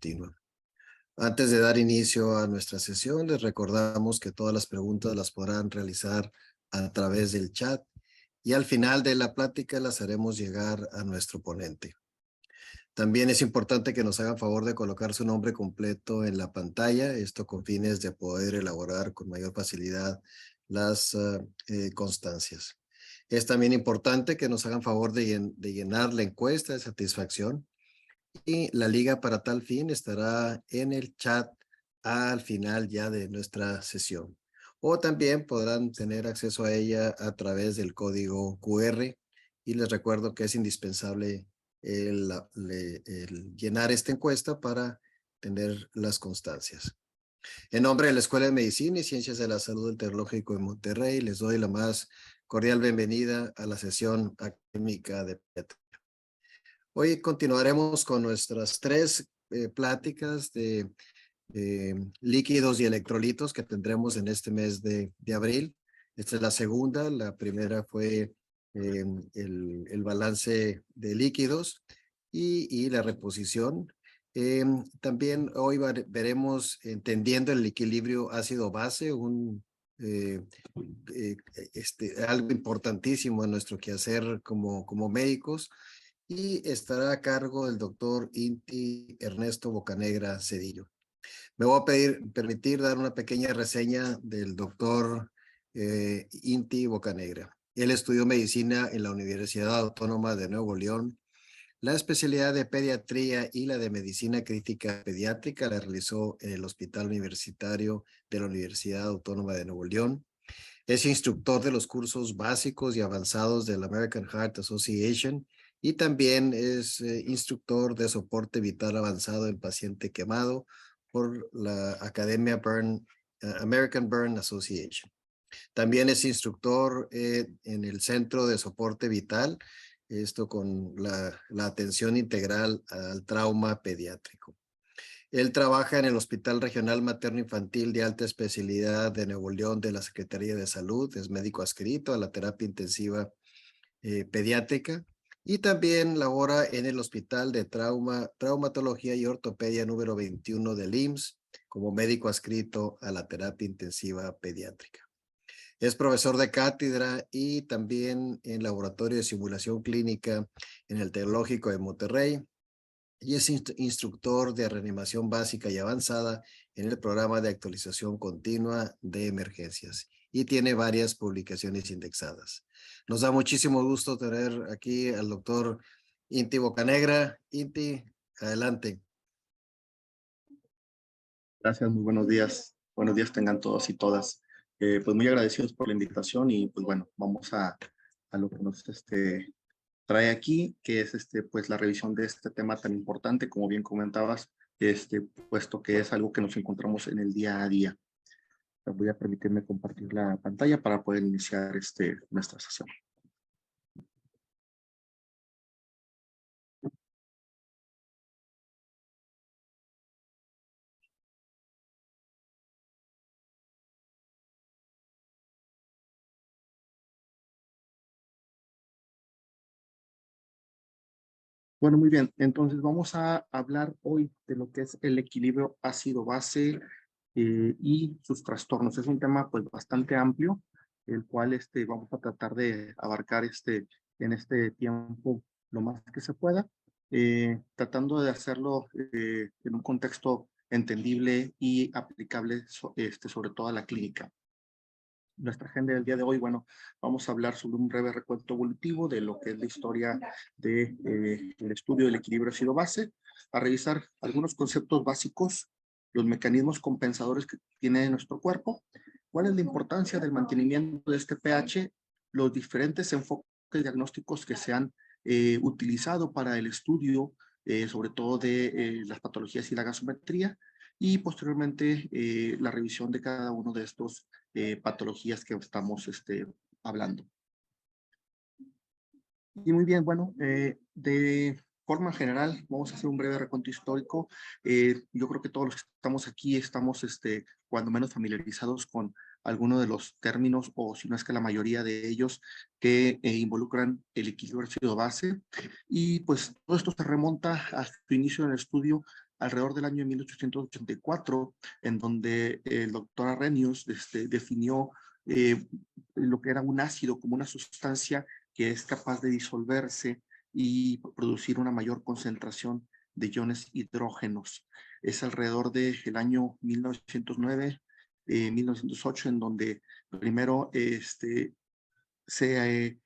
continua. Antes de dar inicio a nuestra sesión, les recordamos que todas las preguntas las podrán realizar a través del chat y al final de la plática las haremos llegar a nuestro ponente. También es importante que nos hagan favor de colocar su nombre completo en la pantalla, esto con fines de poder elaborar con mayor facilidad las constancias. Es también importante que nos hagan favor de llenar la encuesta de satisfacción y la liga para tal fin estará en el chat al final ya de nuestra sesión. O también podrán tener acceso a ella a través del código QR y les recuerdo que es indispensable el llenar esta encuesta para tener las constancias. En nombre de la Escuela de Medicina y Ciencias de la Salud del Tecnológico de Monterrey, les doy la más cordial bienvenida a la sesión académica de pediatría. Hoy continuaremos con nuestras tres pláticas de líquidos y electrolitos que tendremos en este mes de abril. Esta es la segunda. La primera fue el balance de líquidos y la reposición. También hoy veremos entendiendo el equilibrio ácido-base, algo importantísimo en nuestro quehacer como médicos, y estará a cargo del doctor Inti Ernesto Bocanegra Cedillo. Me voy a permitir dar una pequeña reseña del doctor Inti Bocanegra. Él estudió medicina en la Universidad Autónoma de Nuevo León. La especialidad de pediatría y la de medicina crítica pediátrica la realizó en el Hospital Universitario de la Universidad Autónoma de Nuevo León. Es instructor de los cursos básicos y avanzados de la American Heart Association y también es instructor de soporte vital avanzado en paciente quemado por la Academia American Burn Association. También es instructor en el Centro de Soporte Vital, esto con la atención integral al trauma pediátrico. Él trabaja en el Hospital Regional Materno Infantil de Alta Especialidad de Nuevo León de la Secretaría de Salud, es médico adscrito a la terapia intensiva pediátrica y también labora en el Hospital de Traumatología y Ortopedia número 21 del IMSS como médico adscrito a la terapia intensiva pediátrica. Es profesor de cátedra y también en laboratorio de simulación clínica en el Tecnológico de Monterrey y es instructor de reanimación básica y avanzada en el programa de actualización continua de emergencias y tiene varias publicaciones indexadas. Nos da muchísimo gusto tener aquí al doctor Inti Bocanegra. Inti, adelante. Gracias, muy buenos días. Buenos días tengan todos y todas. Pues muy agradecidos por la invitación y pues bueno, vamos a lo que nos trae aquí, que es pues la revisión de este tema tan importante, como bien comentabas, puesto que es algo que nos encontramos en el día a día. Voy a permitirme compartir la pantalla para poder iniciar nuestra sesión. Bueno, muy bien. Entonces vamos a hablar hoy de lo que es el equilibrio ácido-base y sus trastornos. Es un tema pues bastante amplio, el cual vamos a tratar de abarcar en este tiempo lo más que se pueda, tratando de hacerlo en un contexto entendible y aplicable sobre todo a la clínica. Nuestra agenda del día de hoy, bueno, vamos a hablar sobre un breve recuento evolutivo de lo que es la historia del estudio del equilibrio ácido-base, a revisar algunos conceptos básicos, los mecanismos compensadores que tiene nuestro cuerpo, cuál es la importancia del mantenimiento de este pH, los diferentes enfoques diagnósticos que se han utilizado para el estudio, sobre todo de las patologías y la gasometría, y posteriormente la revisión de cada uno de estos patologías que estamos hablando. Y muy bien, bueno, de forma general, vamos a hacer un breve recuento histórico. Yo creo que todos los que estamos aquí estamos, cuando menos familiarizados con algunos de los términos, o si no es que la mayoría de ellos, que involucran el equilibrio ácido-base. Y pues todo esto se remonta a su inicio en el estudio alrededor del año 1884, en donde el doctor Arrhenius definió lo que era un ácido como una sustancia que es capaz de disolverse y producir una mayor concentración de iones hidrógenos. Es alrededor del año 1909, 1908, en donde primero se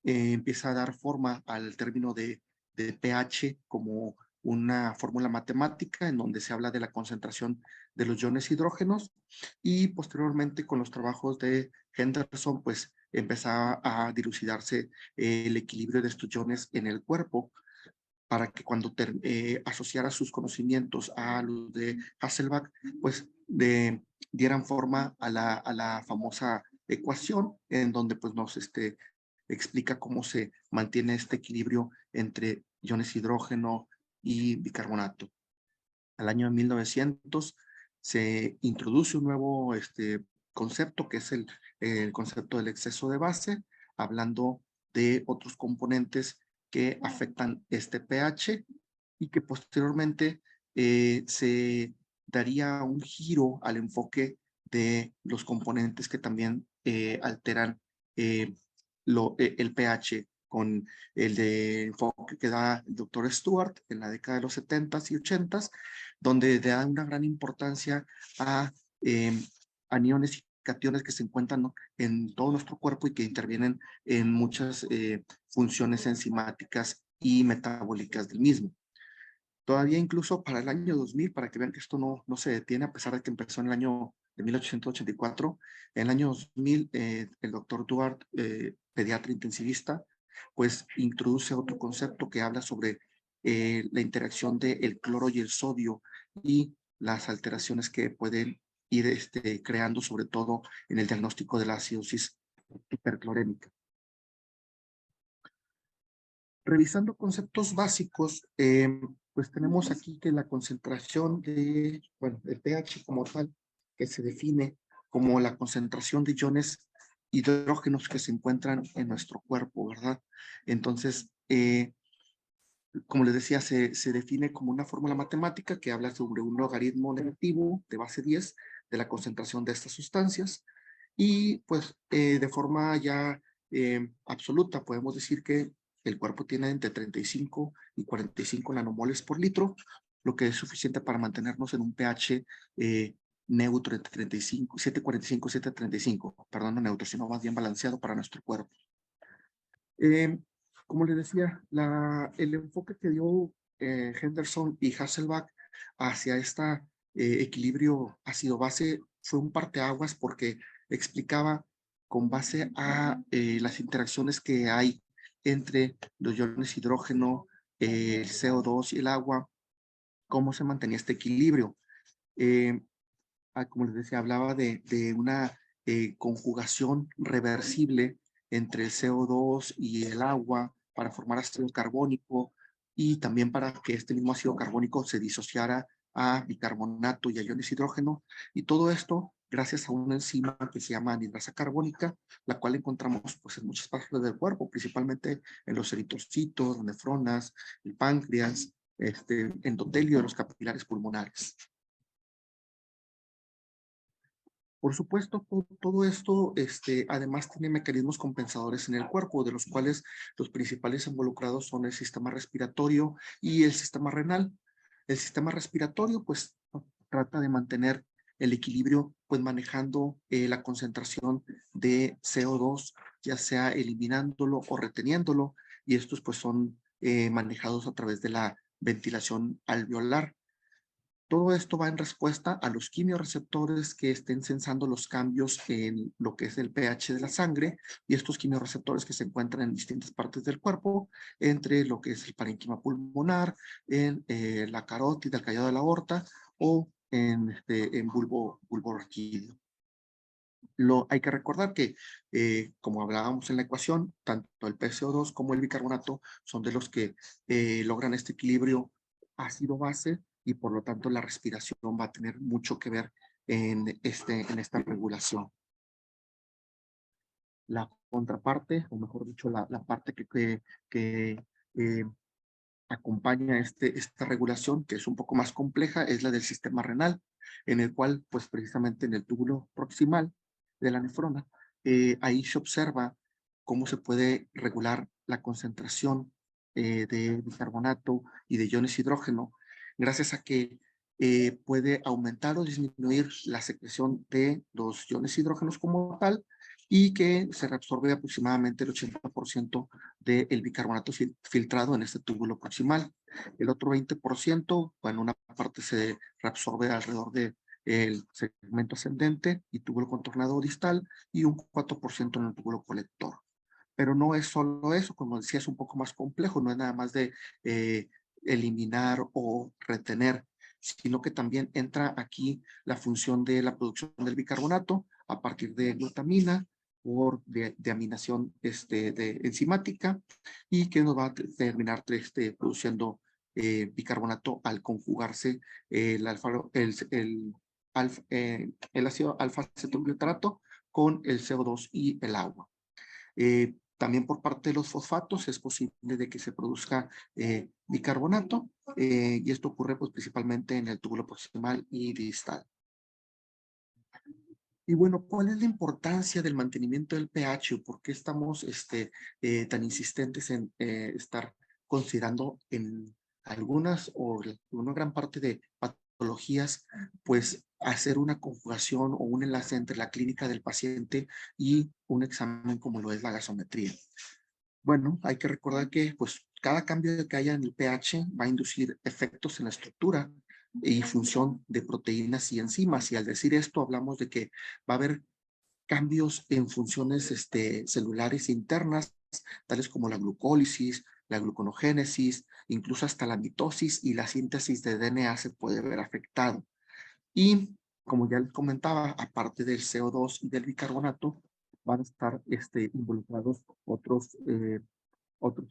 empieza a dar forma al término de pH como una fórmula matemática en donde se habla de la concentración de los iones hidrógenos, y posteriormente con los trabajos de Henderson pues empezaba a dilucidarse el equilibrio de estos iones en el cuerpo, para que cuando asociara sus conocimientos a los de Hasselbalch, pues dieran forma a la famosa ecuación, en donde pues nos explica cómo se mantiene este equilibrio entre iones hidrógeno y bicarbonato. Al año 1900 se introduce un nuevo concepto, que es el concepto del exceso de base, hablando de otros componentes que afectan este pH, y que posteriormente se daría un giro al enfoque de los componentes que también alteran eh, el pH, con el de enfoque que da el doctor Stewart en la década de los 70s y 80s, donde da una gran importancia a aniones y cationes que se encuentran, ¿no?, en todo nuestro cuerpo y que intervienen en muchas funciones enzimáticas y metabólicas del mismo. Todavía incluso para el año 2000, para que vean que esto no se detiene, a pesar de que empezó en el año de 1884, en el año 2000 el doctor Duarte, pediatra intensivista, pues introduce otro concepto que habla sobre la interacción del cloro y el sodio y las alteraciones que pueden ir creando, sobre todo en el diagnóstico de la acidosis hiperclorémica. Revisando conceptos básicos, pues tenemos aquí que la concentración el pH como tal, que se define como la concentración de iones hidrógenos que se encuentran en nuestro cuerpo, ¿verdad? Entonces, como les decía, se define como una fórmula matemática que habla sobre un logaritmo negativo de base 10 de la concentración de estas sustancias, y pues de forma ya absoluta podemos decir que el cuerpo tiene entre 35 y 45 nanomoles por litro, lo que es suficiente para mantenernos en un pH neutro entre 35, 745, 735, perdón, no neutro, sino más bien balanceado para nuestro cuerpo. Eh, Como les decía, el enfoque que dio Henderson y Hasselbalch hacia este equilibrio ácido-base fue un parteaguas, porque explicaba con base a las interacciones que hay entre los iones hidrógeno, el CO2 y el agua, cómo se mantenía este equilibrio. Eh, Como les decía, hablaba de una conjugación reversible entre el CO2 y el agua para formar ácido carbónico, y también para que este mismo ácido carbónico se disociara a bicarbonato y a iones hidrógeno, y todo esto gracias a una enzima que se llama anhidrasa carbónica, la cual encontramos pues en muchas partes del cuerpo, principalmente en los eritrocitos, nefronas, el páncreas, endotelio de los capilares pulmonares. Por supuesto, todo esto además tiene mecanismos compensadores en el cuerpo, de los cuales los principales involucrados son el sistema respiratorio y el sistema renal. El sistema respiratorio pues trata de mantener el equilibrio, pues manejando la concentración de CO2, ya sea eliminándolo o reteniéndolo, y estos pues son manejados a través de la ventilación alveolar. Todo esto va en respuesta a los quimiorreceptores que estén sensando los cambios en lo que es el pH de la sangre, y estos quimiorreceptores que se encuentran en distintas partes del cuerpo, entre lo que es el parénquima pulmonar, en la carótida, el callado de la aorta, o en bulbo raquídeo. Hay que recordar que, como hablábamos en la ecuación, tanto el PCO2 como el bicarbonato son de los que logran este equilibrio ácido-base, y por lo tanto la respiración va a tener mucho que ver en esta regulación. La contraparte, o mejor dicho, la parte que acompaña esta regulación, que es un poco más compleja, es la del sistema renal, en el cual, pues precisamente en el túbulo proximal de la nefrona, ahí se observa cómo se puede regular la concentración de bicarbonato y de iones hidrógeno, gracias a que puede aumentar o disminuir la secreción de los iones hidrógenos como tal, y que se reabsorbe aproximadamente el 80% del bicarbonato filtrado en este túbulo proximal. El otro 20%, bueno, una parte se reabsorbe alrededor del segmento ascendente y túbulo contornado distal, y un 4% en el túbulo colector. Pero no es solo eso, como decía, es un poco más complejo, no es nada más de eliminar o retener, sino que también entra aquí la función de la producción del bicarbonato a partir de glutamina por de aminación de enzimática, y que nos va a terminar produciendo bicarbonato al conjugarse el ácido alfa-cetoglutarato con el CO2 y el agua. También por parte de los fosfatos es posible de que se produzca bicarbonato, y esto ocurre pues principalmente en el túbulo proximal y distal. Y bueno, ¿cuál es la importancia del mantenimiento del pH? ¿Por qué estamos tan insistentes en estar considerando en algunas o una gran parte de patologías, pues hacer una conjugación o un enlace entre la clínica del paciente y un examen como lo es la gasometría? Bueno, hay que recordar que pues cada cambio que haya en el pH va a inducir efectos en la estructura y función de proteínas y enzimas. Y al decir esto hablamos de que va a haber cambios en funciones celulares internas, tales como la glucólisis, la gluconogénesis, incluso hasta la mitosis y la síntesis de DNA se puede ver afectado. Y como ya les comentaba, aparte del CO2 y del bicarbonato, van a estar involucrados otros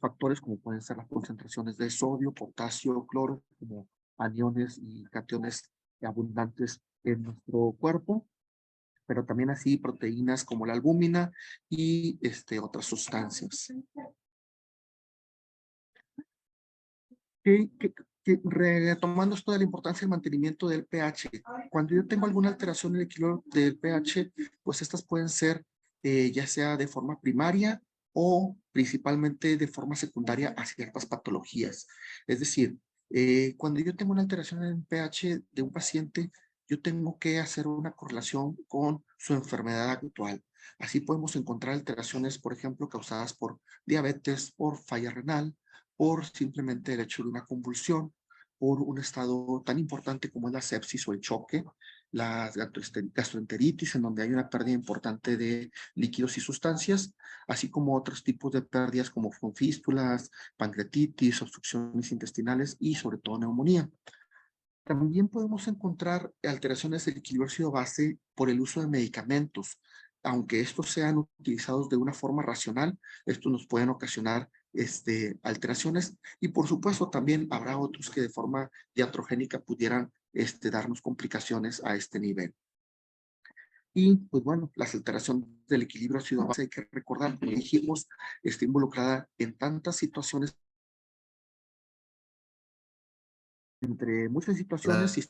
factores, como pueden ser las concentraciones de sodio, potasio, cloro, como aniones y cationes abundantes en nuestro cuerpo, pero también así proteínas como la albúmina y otras sustancias. Que, que, retomando esto de la importancia del mantenimiento del pH, cuando yo tengo alguna alteración en el equilibrio del pH, pues estas pueden ser ya sea de forma primaria o principalmente de forma secundaria a ciertas patologías. Es decir, cuando yo tengo una alteración en el pH de un paciente, yo tengo que hacer una correlación con su enfermedad actual. Así podemos encontrar alteraciones, por ejemplo, causadas por diabetes, por falla renal, por simplemente el hecho de una convulsión, por un estado tan importante como es la sepsis o el choque, la gastroenteritis, en donde hay una pérdida importante de líquidos y sustancias, así como otros tipos de pérdidas como fístulas, pancreatitis, obstrucciones intestinales y sobre todo neumonía. También podemos encontrar alteraciones del equilibrio ácido-base por el uso de medicamentos. Aunque estos sean utilizados de una forma racional, estos nos pueden ocasionar alteraciones, y por supuesto también habrá otros que de forma iatrogénica pudieran darnos complicaciones a este nivel. Y pues bueno, las alteraciones del equilibrio ácido-base, hay que recordar, como dijimos, está involucrada en tantas situaciones, entre muchas situaciones, y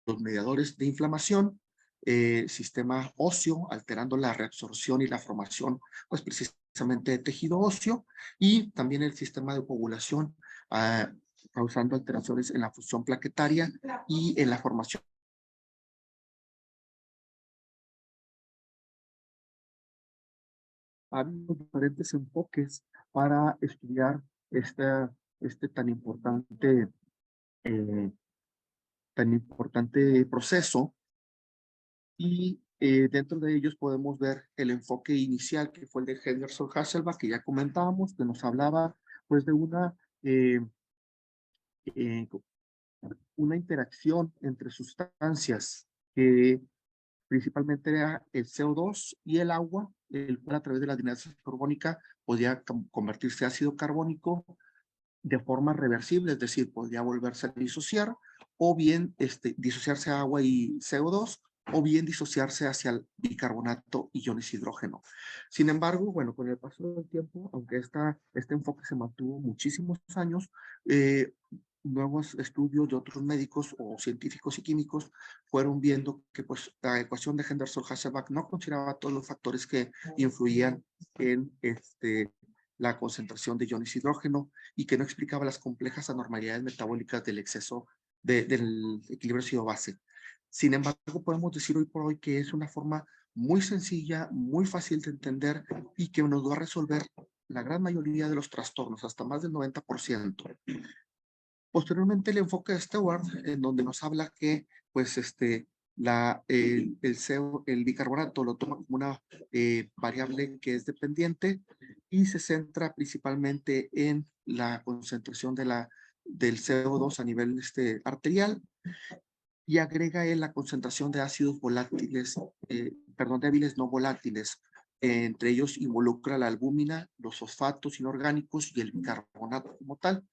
los mediadores de inflamación, sistema óseo, alterando la reabsorción y la formación, pues precisamente de tejido óseo, y también el sistema de coagulación, causando alteraciones en la fusión plaquetaria y en la formación. Ha habido diferentes enfoques para estudiar este eh, tan importante proceso. Y dentro de ellos podemos ver el enfoque inicial, que fue el de Henderson Hasselbalch, que ya comentábamos, que nos hablaba pues de eh, eh, una interacción entre sustancias que principalmente era el CO2 y el agua, el cual a través de la dinámica carbónica podía convertirse en ácido carbónico de forma reversible, es decir, podría volverse a disociar, o bien disociarse a agua y CO2, o bien disociarse hacia el bicarbonato y iones hidrógeno. Sin embargo, bueno, con el paso del tiempo, aunque este enfoque se mantuvo muchísimos años, nuevos estudios de otros médicos o científicos y químicos fueron viendo que pues, la ecuación de Henderson-Hasselbalch no consideraba todos los factores que influían en la concentración de iones hidrógeno y que no explicaba las complejas anormalidades metabólicas del exceso del equilibrio ácido-base. Sin embargo, podemos decir hoy por hoy que es una forma muy sencilla, muy fácil de entender y que nos va a resolver la gran mayoría de los trastornos, hasta más del 90%. Posteriormente, el enfoque de Stewart, en donde nos habla que, pues, el bicarbonato lo toma como una variable que es dependiente y se centra principalmente en la concentración del CO2 a nivel arterial y agrega él la concentración de ácidos volátiles, débiles no volátiles. Entre ellos involucra la albúmina, los fosfatos inorgánicos y el bicarbonato como tal.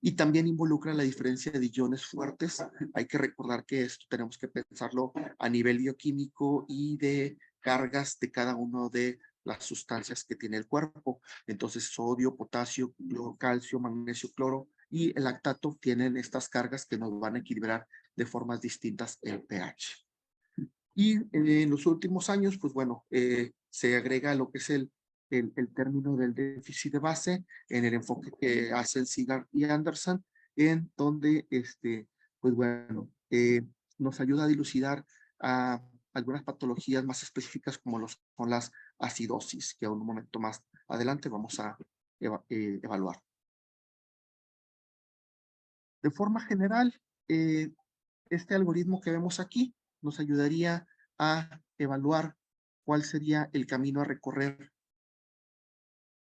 Y también involucra la diferencia de iones fuertes. Hay que recordar que esto tenemos que pensarlo a nivel bioquímico y de cargas de cada uno de las sustancias que tiene el cuerpo. Entonces, sodio, potasio, calcio, magnesio, cloro y el lactato tienen estas cargas que nos van a equilibrar de formas distintas el pH. Y en los últimos años, pues bueno, se agrega lo que es el término del déficit de base en el enfoque que hacen Sigard y Anderson, en donde, pues bueno, nos ayuda a dilucidar a algunas patologías más específicas como son las acidosis, que a un momento más adelante vamos a evaluar. De forma general, este algoritmo que vemos aquí nos ayudaría a evaluar cuál sería el camino a recorrer,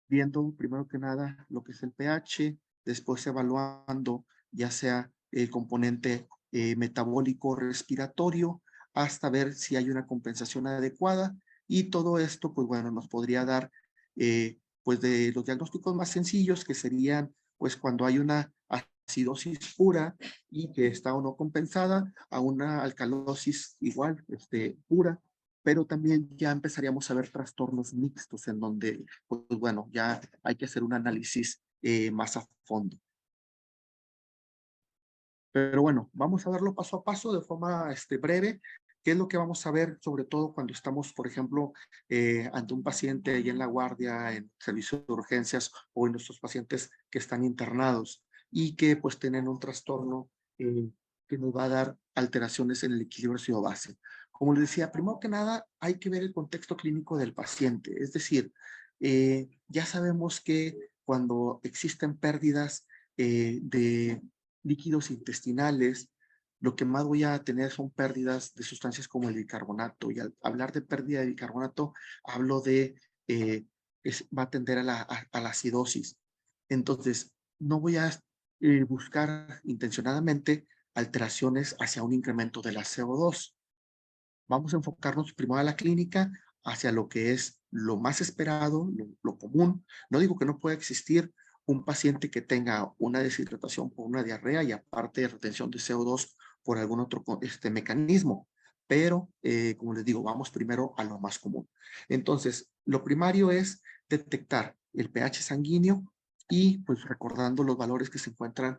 viendo primero que nada lo que es el pH, después evaluando ya sea el componente metabólico respiratorio, hasta ver si hay una compensación adecuada, y todo esto, pues bueno, nos podría dar, pues de los diagnósticos más sencillos, que serían, pues cuando hay una acidosis pura y que está o no compensada, a una alcalosis igual, pura, pero también ya empezaríamos a ver trastornos mixtos en donde, pues bueno, ya hay que hacer un análisis más a fondo. Pero bueno, vamos a verlo paso a paso de forma breve. ¿Qué es lo que vamos a ver, sobre todo cuando estamos, por ejemplo, ante un paciente ahí en la guardia, en servicio de urgencias o en nuestros pacientes que están internados y que pues tienen un trastorno que nos va a dar alteraciones en el equilibrio ácido-base? Como les decía, primero que nada hay que ver el contexto clínico del paciente. Es decir, ya sabemos que cuando existen pérdidas de líquidos intestinales, lo que más voy a tener son pérdidas de sustancias como el bicarbonato. Y al hablar de pérdida de bicarbonato, hablo de, va a tender a la acidosis. Entonces, no voy a buscar intencionadamente alteraciones hacia un incremento de la CO2. Vamos a enfocarnos primero a la clínica, hacia lo que es lo más esperado, lo común. No digo que no pueda existir un paciente que tenga una deshidratación por una diarrea y aparte de retención de CO2 por algún otro mecanismo, pero como les digo, vamos primero a lo más común. Entonces, lo primario es detectar el pH sanguíneo y pues recordando los valores que se encuentran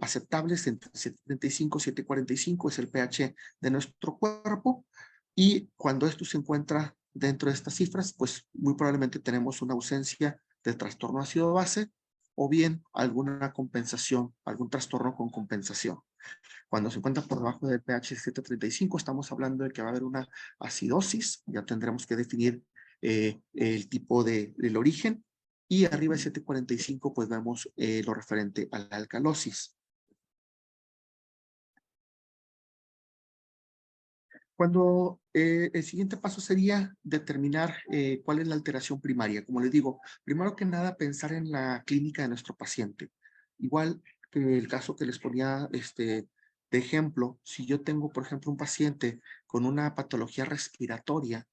aceptables entre 7.35 y 7.45 es el pH de nuestro cuerpo, y cuando esto se encuentra dentro de estas cifras, pues muy probablemente tenemos una ausencia de trastorno ácido base o bien alguna compensación, algún trastorno con compensación. Cuando se encuentra por debajo del pH 7.35, estamos hablando de que va a haber una acidosis, ya tendremos que definir el tipo del origen, y arriba de 7.45 pues vemos lo referente a la alcalosis. Cuando el siguiente paso sería determinar cuál es la alteración primaria. Como les digo, primero que nada pensar en la clínica de nuestro paciente. Igual que el caso que les ponía de ejemplo, si yo tengo, por ejemplo, un paciente con una patología respiratoria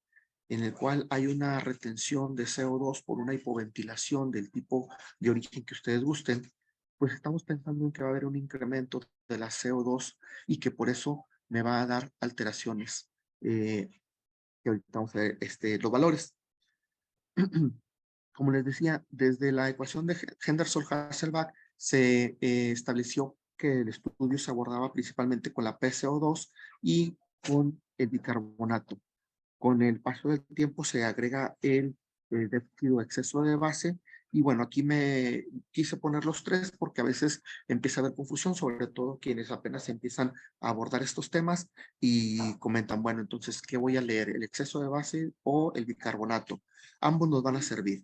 en el cual hay una retención de CO2 por una hipoventilación del tipo de origen que ustedes gusten, pues estamos pensando en que va a haber un incremento de la CO2 y que por eso me va a dar alteraciones que ahorita vamos a ver los valores. Como les decía, desde la ecuación de Henderson-Hasselbalch se estableció que el estudio se abordaba principalmente con la PCO2 y con el bicarbonato. Con el paso del tiempo se agrega el déficit o exceso de base. Y bueno, aquí me quise poner los tres porque a veces empieza a haber confusión, sobre todo quienes apenas empiezan a abordar estos temas y comentan, bueno, entonces, ¿qué voy a leer? ¿El exceso de base o el bicarbonato? Ambos nos van a servir.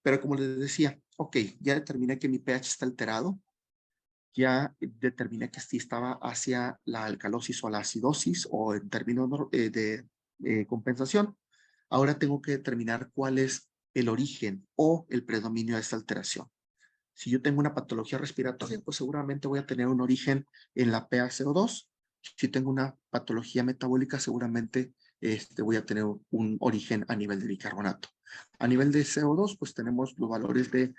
Pero como les decía, ok, ya determiné que mi pH está alterado, ya determiné que sí estaba hacia la alcalosis o la acidosis o en términos de compensación. Ahora tengo que determinar cuál es el origen o el predominio de esta alteración. Si yo tengo una patología respiratoria, pues seguramente voy a tener un origen en la PaCO2. Si tengo una patología metabólica, seguramente voy a tener un origen a nivel de bicarbonato. A nivel de CO2, pues tenemos los valores de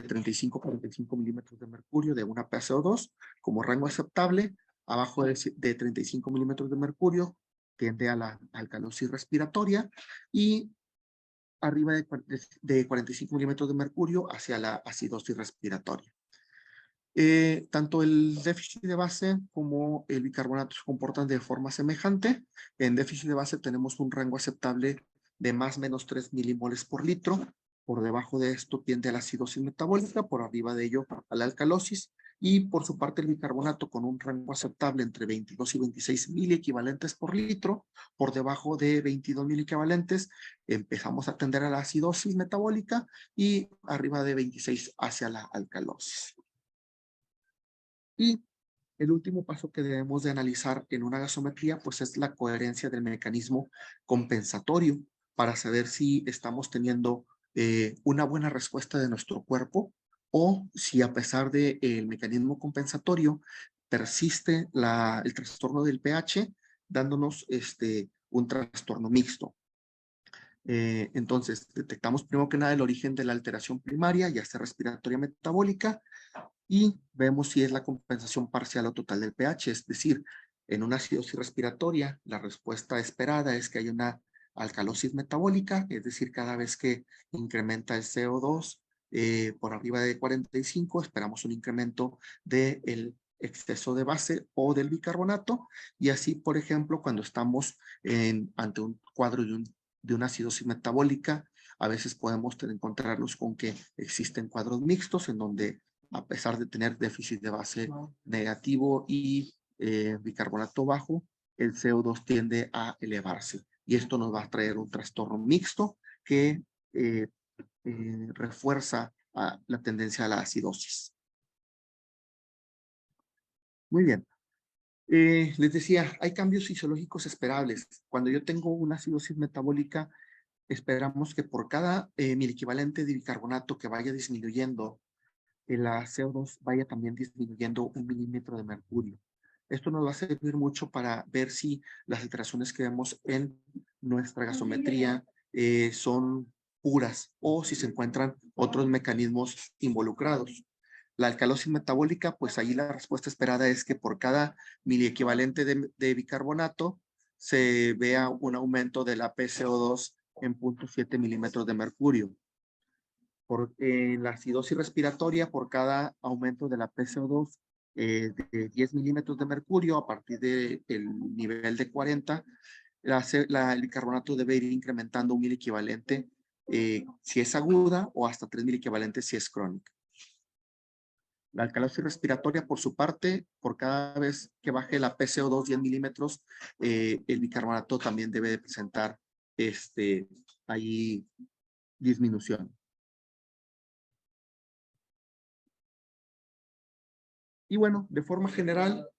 35 a 45 milímetros de mercurio de una PaCO2 como rango aceptable. Abajo de 35 milímetros de mercurio tiende a la alcalosis respiratoria y arriba de 45 milímetros de mercurio hacia la acidosis respiratoria. Tanto el déficit de base como el bicarbonato se comportan de forma semejante. En déficit de base tenemos un rango aceptable de más o menos 3 milimoles por litro. Por debajo de esto tiende a la acidosis metabólica, por arriba de ello a la alcalosis. Y por su parte el bicarbonato con un rango aceptable entre 22 y 26 miliequivalentes por litro. Por debajo de 22 miliequivalentes empezamos a tender a la acidosis metabólica y arriba de 26 hacia la alcalosis. Y el último paso que debemos de analizar en una gasometría, pues es la coherencia del mecanismo compensatorio para saber si estamos teniendo una buena respuesta de nuestro cuerpo o si a pesar del mecanismo compensatorio persiste el trastorno del pH, dándonos un trastorno mixto. Entonces, detectamos primero que nada el origen de la alteración primaria, ya sea respiratoria metabólica, y vemos si es la compensación parcial o total del pH, es decir, en una acidosis respiratoria, la respuesta esperada es que hay una alcalosis metabólica, es decir, cada vez que incrementa el CO2 por arriba de 45, esperamos un incremento del exceso de base o del bicarbonato, y así, por ejemplo, cuando estamos ante un cuadro de una acidosis metabólica, a veces podemos encontrarnos con que existen cuadros mixtos en donde a pesar de tener déficit de base negativo y bicarbonato bajo, el CO2 tiende a elevarse. Y esto nos va a traer un trastorno mixto que refuerza la tendencia a la acidosis. Muy bien. Les decía, hay cambios fisiológicos esperables. Cuando yo tengo una acidosis metabólica, esperamos que por cada miliequivalente de bicarbonato que vaya disminuyendo, la CO2 vaya también disminuyendo 1 milímetro de mercurio. Esto nos va a servir mucho para ver si las alteraciones que vemos en nuestra gasometría son puras o si se encuentran otros mecanismos involucrados. La alcalosis metabólica, pues ahí la respuesta esperada es que por cada miliequivalente de bicarbonato se vea un aumento de la PCO2 en 0.7 milímetros de mercurio. En la acidosis respiratoria, por cada aumento de la PCO2 de 10 milímetros de mercurio, a partir del nivel de 40, el bicarbonato debe ir incrementando 1 miliequivalente si es aguda o hasta 3 miliequivalentes si es crónica. La alcalosis respiratoria, por su parte, por cada vez que baje la PCO2 10 milímetros, el bicarbonato también debe de presentar ahí disminución. Y bueno, de forma general,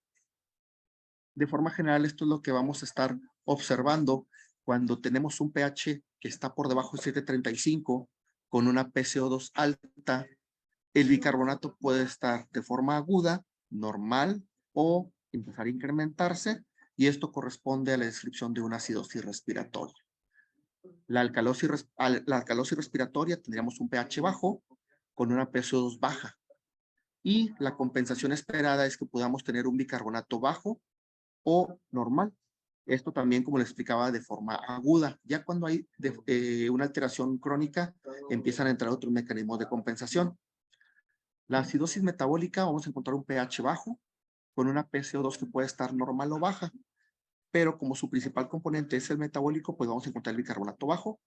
esto es lo que vamos a estar observando cuando tenemos un pH que está por debajo de 7.35 con una PCO2 alta. El bicarbonato puede estar de forma aguda, normal o empezar a incrementarse, y esto corresponde a la descripción de una acidosis respiratoria. La alcalosis respiratoria tendríamos un pH bajo con una PCO2 baja. Y la compensación esperada es que podamos tener un bicarbonato bajo o normal. Esto también, como les explicaba, de forma aguda. Ya cuando hay una alteración crónica, empiezan a entrar otros mecanismos de compensación. La acidosis metabólica, vamos a encontrar un pH bajo, con una PCO2 que puede estar normal o baja, pero como su principal componente es el metabólico, pues vamos a encontrar el bicarbonato bajo.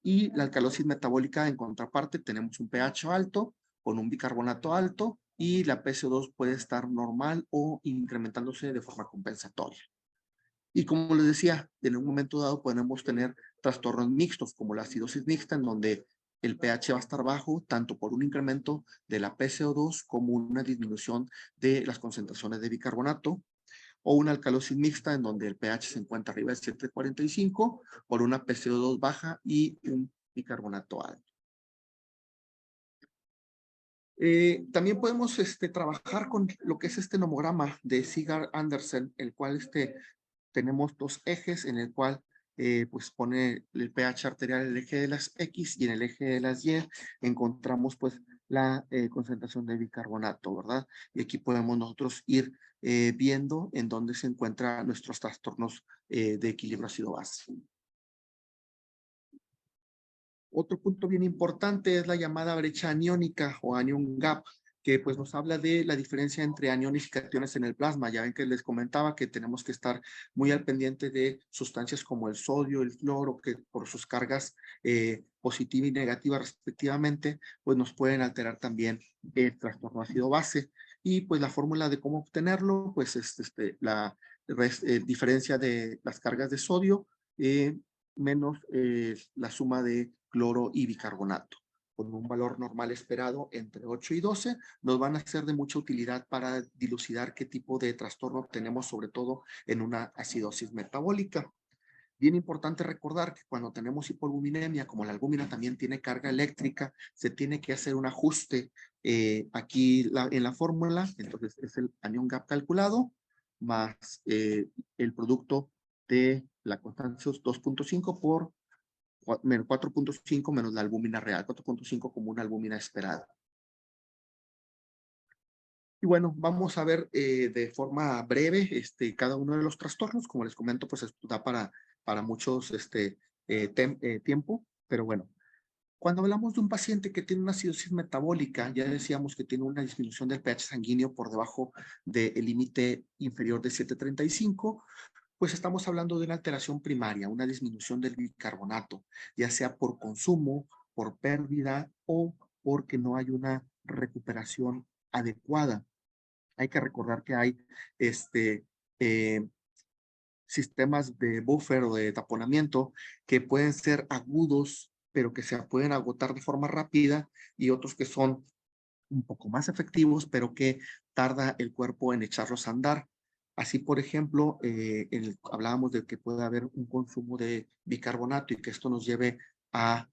Y la alcalosis metabólica, en contraparte, tenemos un pH alto, con un bicarbonato alto, y la PCO2 puede estar normal o incrementándose de forma compensatoria. Y como les decía, en un momento dado podemos tener trastornos mixtos, como la acidosis mixta, en donde el pH va a estar bajo, tanto por un incremento de la PCO2 como una disminución de las concentraciones de bicarbonato, o una alcalosis mixta, en donde el pH se encuentra arriba de 7.45 por una PCO2 baja y un bicarbonato alto. También podemos trabajar con lo que es este nomograma de Sigard-Andersen, el cual tenemos dos ejes en el cual pues pone el pH arterial en el eje de las X y en el eje de las Y encontramos pues la concentración de bicarbonato, ¿verdad? Y aquí podemos nosotros ir viendo en dónde se encuentran nuestros trastornos de equilibrio ácido-base. Otro punto bien importante es la llamada brecha aniónica o anion gap, que pues nos habla de la diferencia entre aniones y cationes en el plasma. Ya ven que les comentaba que tenemos que estar muy al pendiente de sustancias como el sodio, el cloro, que por sus cargas positiva y negativa respectivamente, pues nos pueden alterar también el trastorno ácido-base. Y pues la fórmula de cómo obtenerlo, pues es la diferencia de las cargas de sodio menos la suma de cloro y bicarbonato. Con un valor normal esperado entre 8 y 12, nos van a ser de mucha utilidad para dilucidar qué tipo de trastorno tenemos, sobre todo en una acidosis metabólica. Bien importante recordar que cuando tenemos hipoalbuminemia, como la albúmina también tiene carga eléctrica, se tiene que hacer un ajuste aquí en la fórmula. Entonces es el anion gap calculado más el producto de la constante 2.5 por 4.5 menos la albúmina real, 4.5 como una albúmina esperada. Y bueno, vamos a ver de forma breve cada uno de los trastornos. Como les comento, pues esto da para muchos tiempo, pero bueno. Cuando hablamos de un paciente que tiene una acidosis metabólica, ya decíamos que tiene una disminución del pH sanguíneo por debajo del límite inferior de 7.35, pues estamos hablando de una alteración primaria, una disminución del bicarbonato, ya sea por consumo, por pérdida o porque no hay una recuperación adecuada. Hay que recordar que hay eh, sistemas de buffer o de taponamiento que pueden ser agudos, pero que se pueden agotar de forma rápida, y otros que son un poco más efectivos, pero que tarda el cuerpo en echarlos a andar. Así, por ejemplo, hablábamos de que puede haber un consumo de bicarbonato y que esto nos lleve a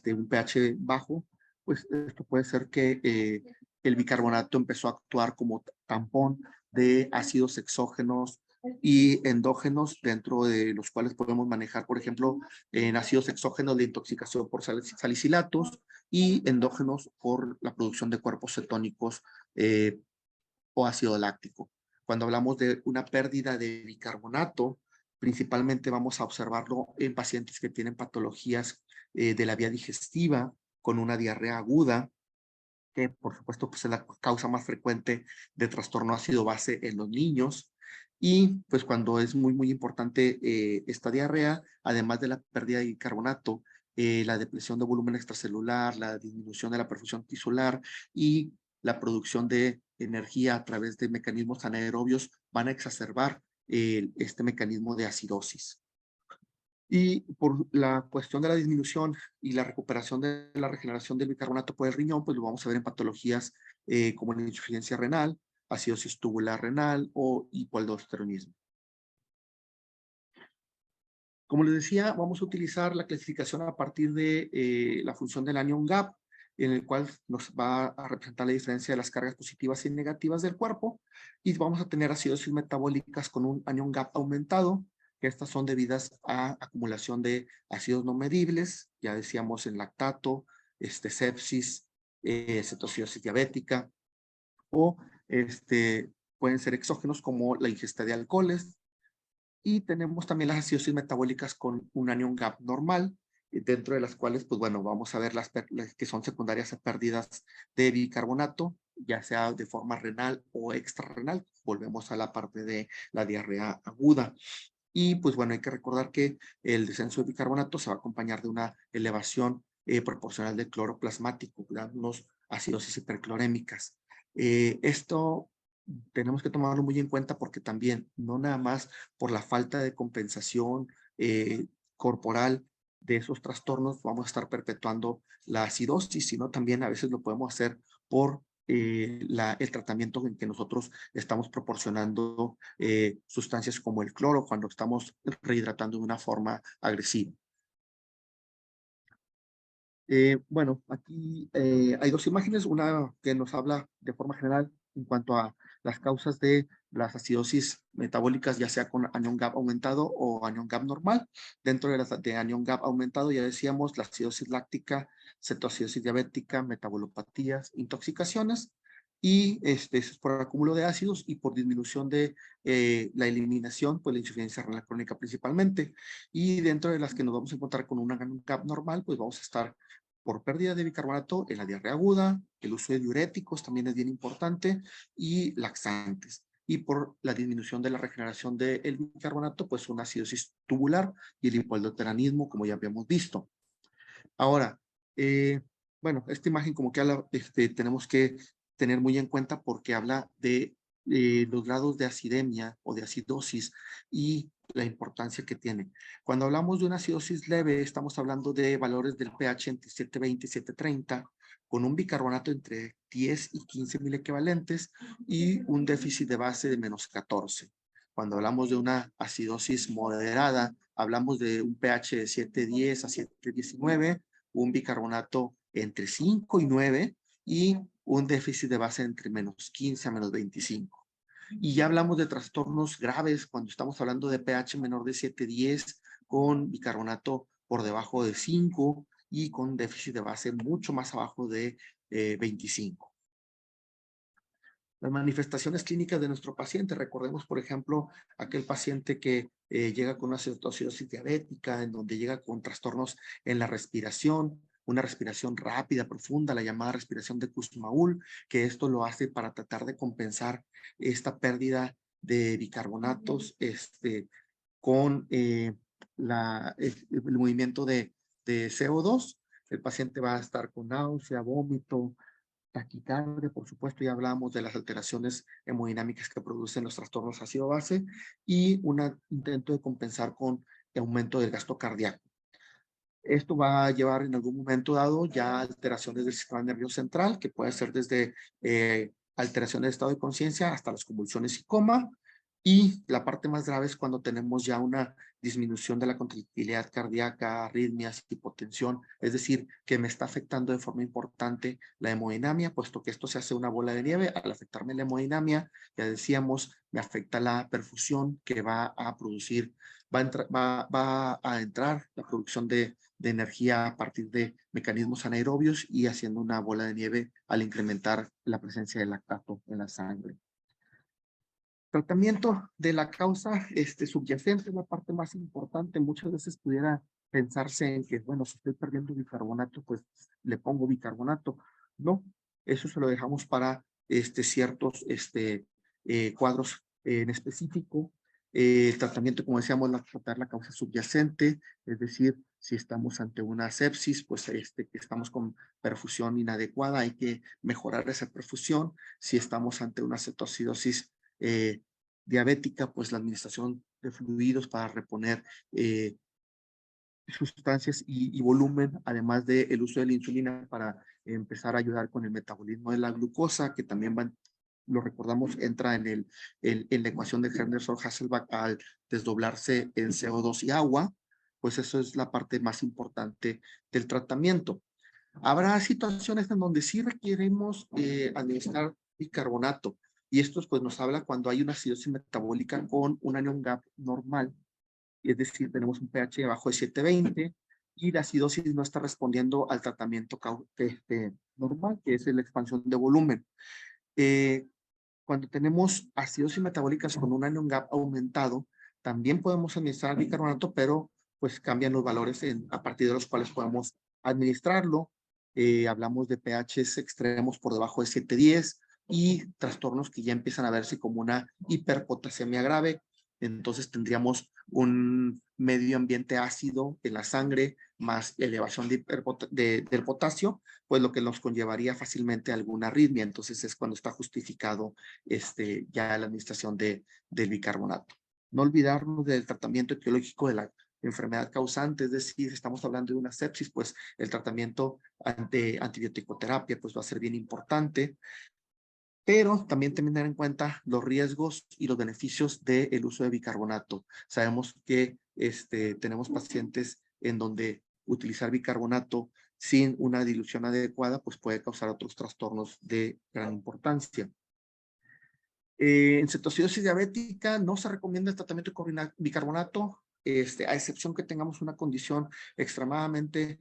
un pH bajo, pues esto puede ser que el bicarbonato empezó a actuar como tampón de ácidos exógenos y endógenos, dentro de los cuales podemos manejar, por ejemplo, en ácidos exógenos de intoxicación por salicilatos y endógenos por la producción de cuerpos cetónicos o ácido láctico. Cuando hablamos de una pérdida de bicarbonato, principalmente vamos a observarlo en pacientes que tienen patologías de la vía digestiva, con una diarrea aguda, que por supuesto pues, es la causa más frecuente de trastorno ácido-base en los niños. Y pues cuando es muy importante esta diarrea, además de la pérdida de bicarbonato, la depresión de volumen extracelular, la disminución de la perfusión tisular y la producción de energía a través de mecanismos anaerobios van a exacerbar este mecanismo de acidosis. Y por la cuestión de la disminución y la recuperación de la regeneración del bicarbonato por el riñón, pues lo vamos a ver en patologías como la insuficiencia renal, acidosis tubular renal o hipoaldosteronismo. Como les decía, vamos a utilizar la clasificación a partir de la función del anion gap, en el cual nos va a representar la diferencia de las cargas positivas y negativas del cuerpo, y vamos a tener acidosis metabólicas con un anion gap aumentado, que estas son debidas a acumulación de ácidos no medibles, ya decíamos en lactato, sepsis, cetoacidosis diabética, o pueden ser exógenos como la ingesta de alcoholes, Y tenemos también las acidosis metabólicas con un anion gap normal, dentro de las cuales, pues bueno, vamos a ver las que son secundarias a pérdidas de bicarbonato, ya sea de forma renal o extrarrenal. Volvemos a la parte de la diarrea aguda. Y pues bueno, hay que recordar que el descenso de bicarbonato se va a acompañar de una elevación proporcional del cloro plasmático, dándonos acidosis hiperclorémicas. Esto tenemos que tomarlo muy en cuenta porque también, no nada más por la falta de compensación corporal de esos trastornos, vamos a estar perpetuando la acidosis, sino también a veces lo podemos hacer por el tratamiento en que nosotros estamos proporcionando sustancias como el cloro cuando estamos rehidratando de una forma agresiva. Bueno, aquí hay dos imágenes, una que nos habla de forma general en cuanto a las causas de las acidosis metabólicas, ya sea con anion gap aumentado o anion gap normal. Dentro de las de anion gap aumentado, ya decíamos, la acidosis láctica, cetoacidosis diabética, metabolopatías, intoxicaciones, y eso es por acúmulo de ácidos y por disminución de la eliminación, pues la insuficiencia renal crónica principalmente. Y dentro de las que nos vamos a encontrar con una anion gap normal, pues vamos a estar por pérdida de bicarbonato en la diarrea aguda, el uso de diuréticos también es bien importante, y laxantes. Y por la disminución de la regeneración del bicarbonato, pues una acidosis tubular y el hipoaldoteronismo, como ya habíamos visto. Ahora, bueno, esta imagen como que habla, tenemos que tener muy en cuenta porque habla de los grados de acidemia o de acidosis y la importancia que tiene. Cuando hablamos de una acidosis leve, estamos hablando de valores del pH entre 720 y 730, con un bicarbonato entre 10 y 15 mil equivalentes y un déficit de base de menos 14. Cuando hablamos de una acidosis moderada, hablamos de un pH de 710 a 719, un bicarbonato entre 5 y 9 y un déficit de base entre menos 15 a menos 25. Y ya hablamos de trastornos graves cuando estamos hablando de pH menor de 7-10 con bicarbonato por debajo de 5 y con déficit de base mucho más abajo de 25. Las manifestaciones clínicas de nuestro paciente, recordemos, por ejemplo, aquel paciente que llega con una cetoacidosis diabética, en donde llega con trastornos en la respiración, una respiración rápida, profunda, la llamada respiración de Kussmaul, que esto lo hace para tratar de compensar esta pérdida de bicarbonatos con el movimiento de CO2. El paciente va a estar con náusea, vómito, taquicardia, por supuesto, ya hablamos de las alteraciones hemodinámicas que producen los trastornos ácido-base, y un intento de compensar con aumento del gasto cardíaco. Esto va a llevar en algún momento dado ya alteraciones del sistema nervioso central, que puede ser desde alteraciones de estado de conciencia hasta las convulsiones y coma. Y la parte más grave es cuando tenemos ya una disminución de la contractilidad cardíaca, arritmias, hipotensión, es decir, que me está afectando de forma importante la hemodinamia, puesto que esto se hace una bola de nieve. Al afectarme la hemodinamia, ya decíamos, me afecta la perfusión que va a producir, va a entrar la producción de energía a partir de mecanismos anaerobios y haciendo una bola de nieve al incrementar la presencia de lactato en la sangre. Tratamiento de la causa subyacente es la parte más importante. Muchas veces pudiera pensarse en que, bueno, si estoy perdiendo bicarbonato, pues le pongo bicarbonato. No, eso se lo dejamos para ciertos cuadros en específico. El tratamiento, como decíamos, tratar la causa subyacente, es decir, si estamos ante una sepsis, pues que estamos con perfusión inadecuada, hay que mejorar esa perfusión. Si estamos ante una cetoacidosis diabética, pues la administración de fluidos para reponer sustancias y volumen, además del uso de la insulina para empezar a ayudar con el metabolismo de la glucosa, que también lo recordamos, entra en la ecuación de Henderson-Hasselbalch al desdoblarse en CO2 y agua. Pues eso es la parte más importante del tratamiento. Habrá situaciones en donde sí requerimos administrar bicarbonato, y esto pues nos habla cuando hay una acidosis metabólica con un anion gap normal, es decir, tenemos un pH abajo de 720 y la acidosis no está respondiendo al tratamiento normal, que es la expansión de volumen. Cuando tenemos acidosis metabólicas con un anion gap aumentado, También podemos administrar bicarbonato, pero pues cambian los valores a partir de los cuales podemos administrarlo. Hablamos de pHs extremos por debajo de 7,10 y trastornos que ya empiezan a verse como una hiperpotasemia grave. Entonces tendríamos un medio ambiente ácido en la sangre más elevación del potasio, pues lo que nos conllevaría fácilmente a alguna arritmia. Entonces es cuando está justificado ya la administración del bicarbonato. No olvidarnos del tratamiento etiológico de la enfermedad causante, es decir, estamos hablando de una sepsis, pues el tratamiento de antibiótico-terapia pues va a ser bien importante, pero también tener en cuenta los riesgos y los beneficios del uso de bicarbonato. Sabemos que tenemos pacientes en donde utilizar bicarbonato sin una dilución adecuada pues puede causar otros trastornos de gran importancia. En cetoacidosis diabética no se recomienda el tratamiento con bicarbonato, a excepción que tengamos una condición extremadamente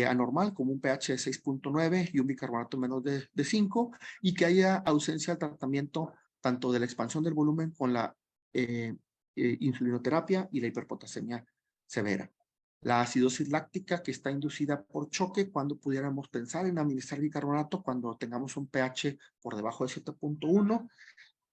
anormal, como un pH de 6,9 y un bicarbonato menos de 5, y que haya ausencia del tratamiento tanto de la expansión del volumen con la insulinoterapia y la hiperpotasemia severa. La acidosis láctica que está inducida por choque, cuando pudiéramos pensar en administrar bicarbonato cuando tengamos un pH por debajo de 7,1,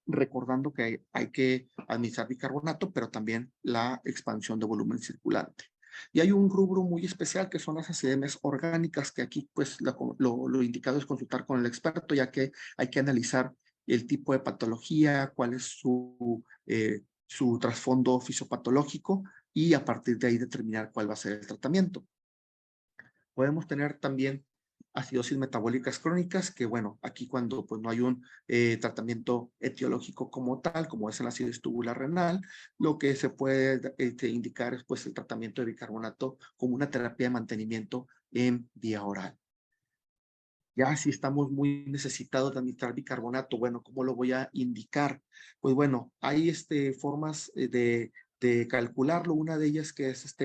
recordando que hay que administrar bicarbonato, pero también la expansión de volumen circulante. Y hay un rubro muy especial que son las acidemias orgánicas, que aquí pues lo indicado es consultar con el experto, ya que hay que analizar el tipo de patología, cuál es su trasfondo fisiopatológico y a partir de ahí determinar cuál va a ser el tratamiento. Podemos tener también acidosis metabólicas crónicas, que bueno, aquí cuando pues no hay un tratamiento etiológico como tal, como es la acidosis tubular renal, lo que se puede indicar es pues el tratamiento de bicarbonato como una terapia de mantenimiento en vía oral. Ya si estamos muy necesitados de administrar bicarbonato, bueno, ¿cómo lo voy a indicar? Pues bueno, hay formas de calcularlo. Una de ellas que es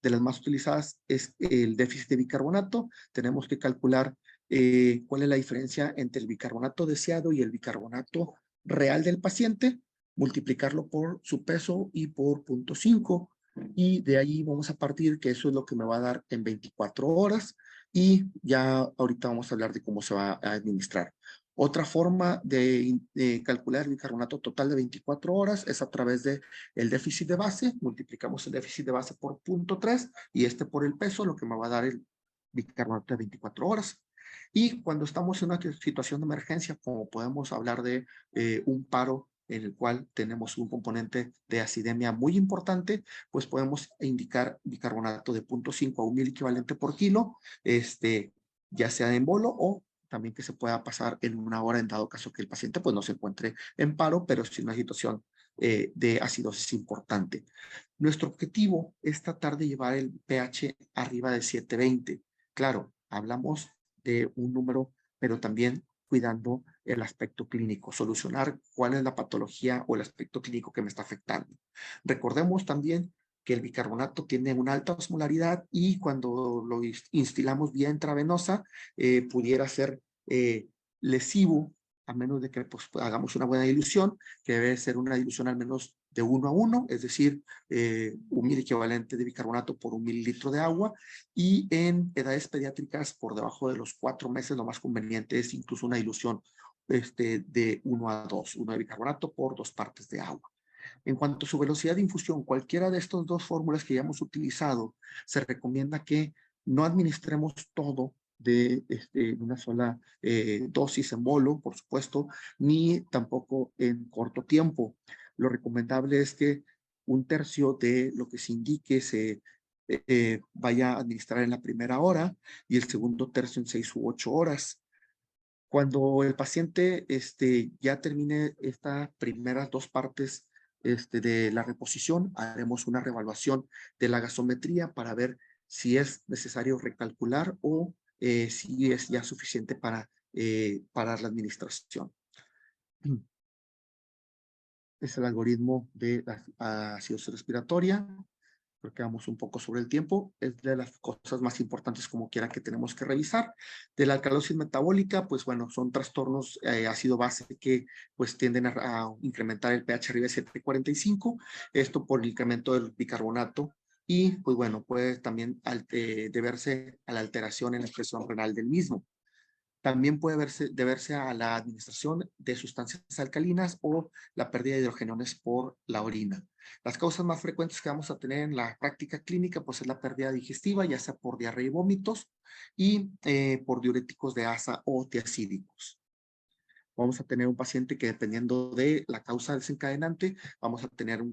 de las más utilizadas es el déficit de bicarbonato. Tenemos que calcular cuál es la diferencia entre el bicarbonato deseado y el bicarbonato real del paciente, multiplicarlo por su peso y por 0,5. Y de ahí vamos a partir que eso es lo que me va a dar en 24 horas. Y ya ahorita vamos a hablar de cómo se va a administrar. Otra forma de calcular el bicarbonato total de 24 horas es a través del déficit de base. Multiplicamos el déficit de base por 0,3 y por el peso, lo que me va a dar el bicarbonato de 24 horas. Y cuando estamos en una situación de emergencia, como podemos hablar de un paro en el cual tenemos un componente de acidemia muy importante, pues podemos indicar bicarbonato de 0,5 a 1 miliequivalente por kilo, ya sea en bolo o también que se pueda pasar en una hora en dado caso que el paciente pues no se encuentre en paro, pero sí en una situación de acidosis importante. Nuestro objetivo es tratar de llevar el pH arriba de 7,20. Claro, hablamos de un número, pero también cuidando el aspecto clínico, solucionar cuál es la patología o el aspecto clínico que me está afectando. Recordemos también que el bicarbonato tiene una alta osmolaridad y cuando lo instilamos vía intravenosa pudiera ser lesivo, a menos de que pues, hagamos una buena dilución, que debe ser una dilución al menos de 1:1, es decir, 1 equivalente de bicarbonato por 1 mililitro de agua, y en edades pediátricas por debajo de los 4 meses lo más conveniente es incluso una dilución de 1:2, 1 de bicarbonato por 2 partes de agua. En cuanto a su velocidad de infusión, cualquiera de estas dos fórmulas que ya hemos utilizado, se recomienda que no administremos todo de una sola dosis en bolo, por supuesto, ni tampoco en corto tiempo. Lo recomendable es que 1/3 de lo que se indique se vaya a administrar en la primera hora y el segundo tercio en 6 u 8 horas. Cuando el paciente ya termine estas primeras 2 partes de la reposición, haremos una reevaluación de la gasometría para ver si es necesario recalcular o si es ya suficiente para parar la administración. Es el algoritmo de la acidosis respiratoria. Creo que vamos un poco sobre el tiempo. Es de las cosas más importantes como quiera que tenemos que revisar. De la alcalosis metabólica, pues bueno, son trastornos ácido-base que pues tienden a incrementar el pH arriba de 7.45. Esto por el incremento del bicarbonato. Y pues bueno, puede también deberse a la alteración en la expresión renal del mismo. También puede deberse a la administración de sustancias alcalinas o la pérdida de hidrogeniones por la orina. Las causas más frecuentes que vamos a tener en la práctica clínica pues es la pérdida digestiva, ya sea por diarrea y vómitos, y por diuréticos de asa o tiacídicos. Vamos a tener un paciente que dependiendo de la causa desencadenante, vamos a tener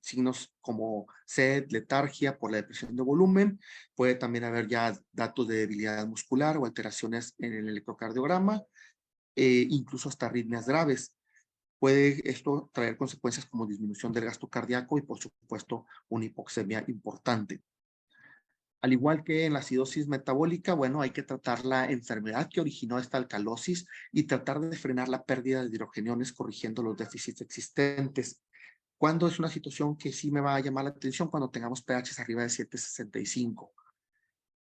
signos como sed, letargia por la depresión de volumen. Puede también haber ya datos de debilidad muscular o alteraciones en el electrocardiograma, incluso hasta arritmias graves. Puede esto traer consecuencias como disminución del gasto cardíaco y, por supuesto, una hipoxemia importante. Al igual que en la acidosis metabólica, bueno, hay que tratar la enfermedad que originó esta alcalosis y tratar de frenar la pérdida de hidrogeniones corrigiendo los déficits existentes. ¿Cuándo es una situación que sí me va a llamar la atención? Cuando tengamos pHs arriba de 7.65.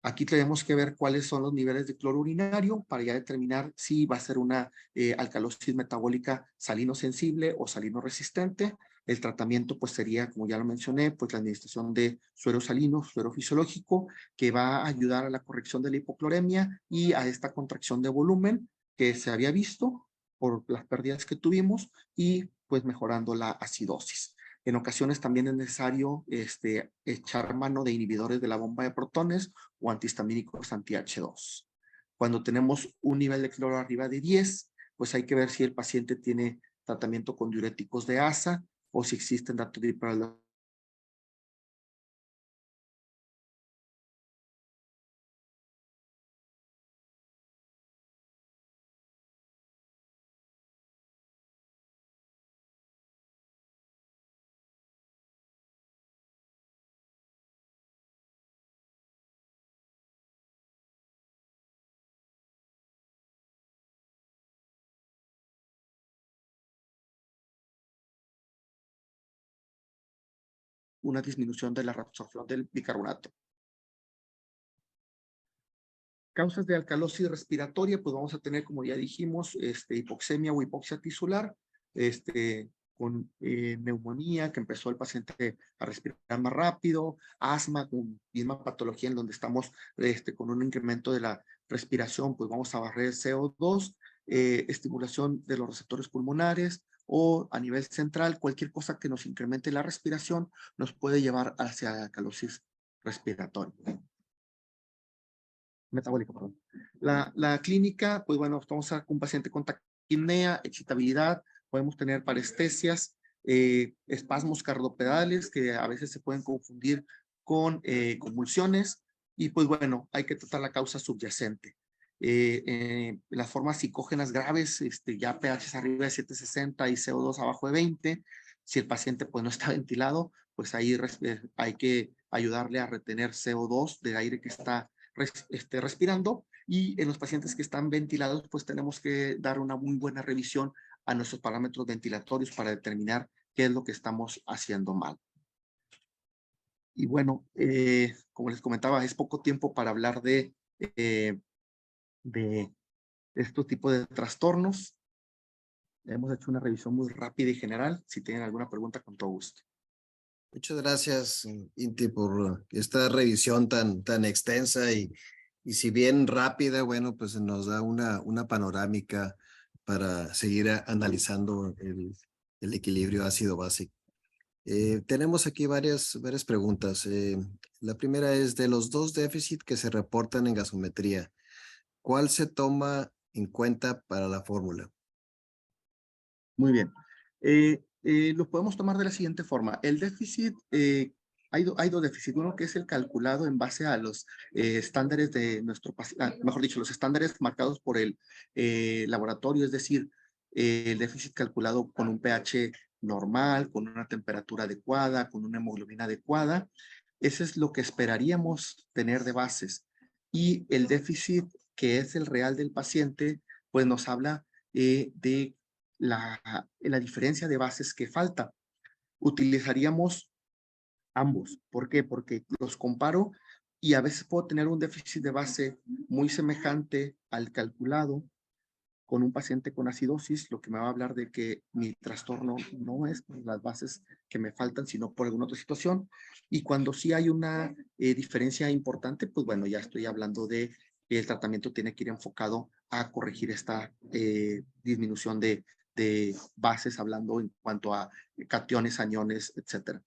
Aquí tenemos que ver cuáles son los niveles de cloro urinario para ya determinar si va a ser una alcalosis metabólica salino sensible o salino resistente. El tratamiento pues sería, como ya lo mencioné, pues la administración de suero salino, suero fisiológico, que va a ayudar a la corrección de la hipocloremia y a esta contracción de volumen que se había visto por las pérdidas que tuvimos y pues mejorando la acidosis. En ocasiones también es necesario echar mano de inhibidores de la bomba de protones o antihistamínicos anti-H2. Cuando tenemos un nivel de cloro arriba de 10, pues hay que ver si el paciente tiene tratamiento con diuréticos de asa o si existen datos de hiperaldosteronismo. Una disminución de la reabsorción del bicarbonato. Causas de alcalosis respiratoria, pues vamos a tener, como ya dijimos, hipoxemia o hipoxia tisular, con neumonía, que empezó el paciente a respirar más rápido, asma, con misma patología en donde estamos con un incremento de la respiración, pues vamos a barrer CO2, estimulación de los receptores pulmonares, o a nivel central, cualquier cosa que nos incremente la respiración nos puede llevar hacia la alcalosis respiratoria. Metabólica, perdón. La clínica, pues bueno, vamos a un paciente con taquipnea, excitabilidad, podemos tener parestesias, espasmos cardopedales que a veces se pueden confundir con convulsiones, y pues bueno, hay que tratar la causa subyacente. Las formas psicógenas graves, ya pH arriba de 7.60 y CO2 abajo de 20, si el paciente pues no está ventilado, pues ahí hay que ayudarle a retener CO2 del aire que está respirando, y en los pacientes que están ventilados pues tenemos que dar una muy buena revisión a nuestros parámetros ventilatorios para determinar qué es lo que estamos haciendo mal. Y bueno, como les comentaba, es poco tiempo para hablar de este tipo de trastornos. Hemos hecho una revisión muy rápida y general. Si tienen alguna pregunta, con todo gusto. Muchas gracias, Inti, por esta revisión tan extensa y si bien rápida, bueno, pues nos da una panorámica para seguir analizando el equilibrio ácido-base. Tenemos aquí varias preguntas. La primera es, de los dos déficits que se reportan en gasometría, ¿cuál se toma en cuenta para la fórmula? Muy bien. Lo podemos tomar de la siguiente forma. El déficit, hay dos déficits. Uno que es el calculado en base a los estándares de nuestro paciente, mejor dicho, los estándares marcados por el laboratorio, es decir, el déficit calculado con un pH normal, con una temperatura adecuada, con una hemoglobina adecuada. Ese es lo que esperaríamos tener de bases. Y el déficit, que es el real del paciente, pues nos habla de la diferencia de bases que falta. Utilizaríamos Ambos. ¿Por qué? Porque los comparo y a veces puedo tener un déficit de base muy semejante al calculado con un paciente con acidosis, lo que me va a hablar de que mi trastorno no es por las bases que me faltan, sino por alguna otra situación. Y cuando sí hay una diferencia importante, pues bueno, ya estoy hablando de que el tratamiento tiene que ir enfocado a corregir esta disminución de bases, hablando en cuanto a cationes, aniones, etcétera.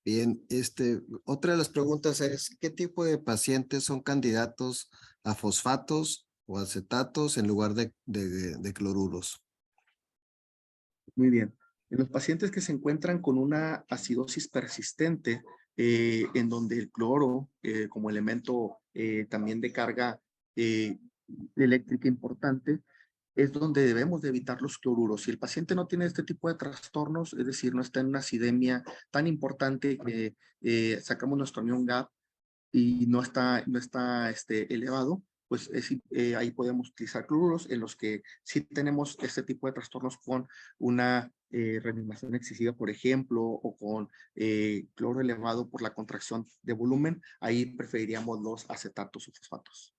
Bien, otra de las preguntas es, ¿qué tipo de pacientes son candidatos a fosfatos o acetatos en lugar de cloruros? Muy bien. En los pacientes que se encuentran con una acidosis persistente, en donde el cloro, como elemento también de carga eléctrica importante, es donde debemos de evitar los cloruros. Si el paciente no tiene este tipo de trastornos, es decir, no está en una acidemia tan importante que sacamos nuestro anión GAP y no está elevado, pues ahí podemos utilizar cloruros en los que sí tenemos este tipo de trastornos con una reanimación excesiva, por ejemplo, o con cloro elevado por la contracción de volumen. Ahí preferiríamos los acetatos o fosfatos.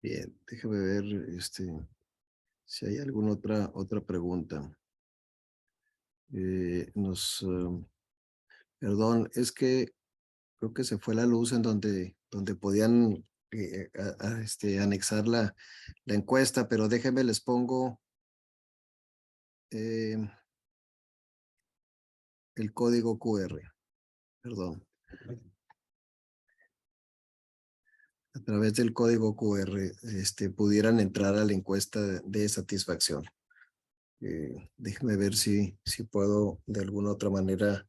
Bien, déjame ver si hay alguna otra pregunta. Perdón, es que creo que se fue la luz en donde podían anexar la encuesta, pero déjenme les pongo eh, el código QR. Perdón. A través del código QR pudieran entrar a la encuesta de satisfacción. Déjenme ver si puedo de alguna otra manera.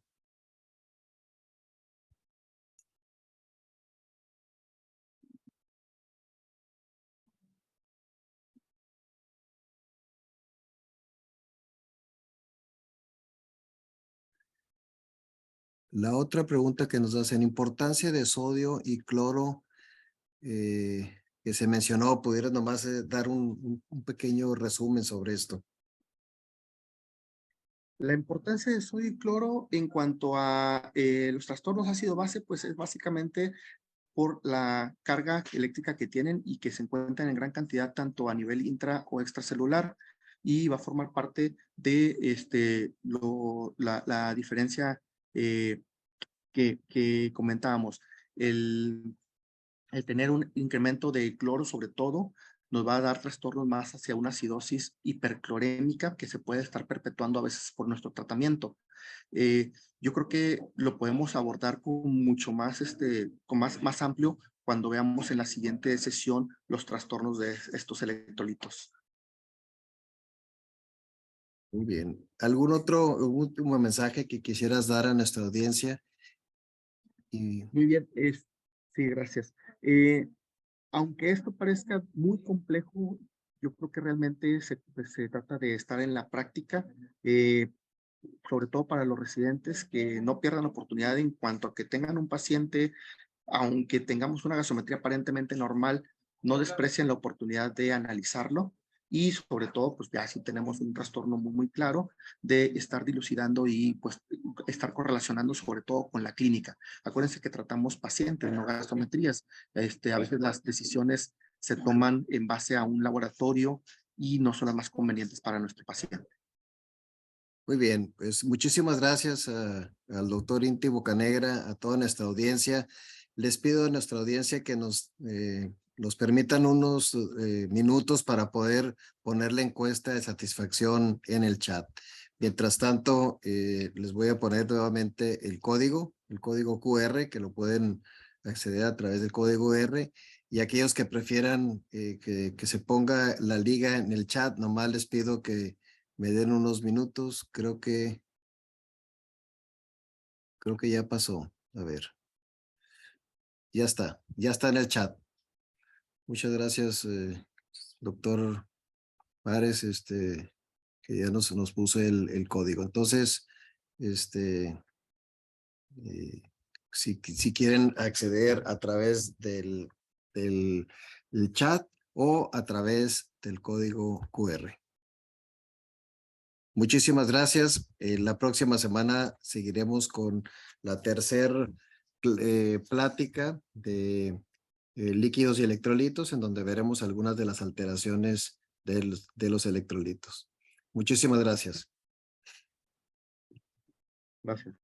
La otra pregunta que nos hacen, importancia de sodio y cloro que se mencionó, ¿pudieras nomás dar un pequeño resumen sobre esto? La importancia de sodio y cloro en cuanto a los trastornos ácido-base, pues es básicamente por la carga eléctrica que tienen y que se encuentran en gran cantidad tanto a nivel intra o extracelular, y va a formar parte de la diferencia que comentábamos. El tener un incremento de cloro, sobre todo, nos va a dar trastornos más hacia una acidosis hiperclorémica que se puede estar perpetuando a veces por nuestro tratamiento. Yo creo que lo podemos abordar con mucho más, con más amplio cuando veamos en la siguiente sesión los trastornos de estos electrolitos. Muy bien. ¿Algún otro último mensaje que quisieras dar a nuestra audiencia? Y Muy bien, sí, gracias. Aunque esto parezca muy complejo, yo creo que realmente se trata de estar en la práctica, sobre todo para los residentes, que no pierdan la oportunidad en cuanto a que tengan un paciente, aunque tengamos una gasometría aparentemente normal, no desprecien la oportunidad de analizarlo, y sobre todo, pues ya si tenemos un trastorno muy claro, de estar dilucidando y pues estar correlacionando sobre todo con la clínica. Acuérdense que tratamos pacientes, no gasometrías. A veces las decisiones se toman en base a un laboratorio y no son las más convenientes para nuestro paciente. muy bien, pues muchísimas gracias al doctor Inti Bocanegra, a toda nuestra audiencia. Les pido a nuestra audiencia que nos permitan unos minutos para poder poner la encuesta de satisfacción en el chat. Mientras tanto, les voy a poner nuevamente el código QR, que lo pueden acceder a través del código QR. Y aquellos que prefieran que se ponga la liga en el chat, nomás les pido que me den unos minutos. Creo que ya pasó. A ver, ya está en el chat. Muchas gracias, doctor Párez, que ya nos puso el código. Entonces, este, si quieren acceder a través del chat o a través del código QR. Muchísimas gracias. La próxima semana seguiremos con la tercera plática de líquidos y electrolitos, en donde veremos algunas de las alteraciones de los electrolitos. Muchísimas gracias. Gracias.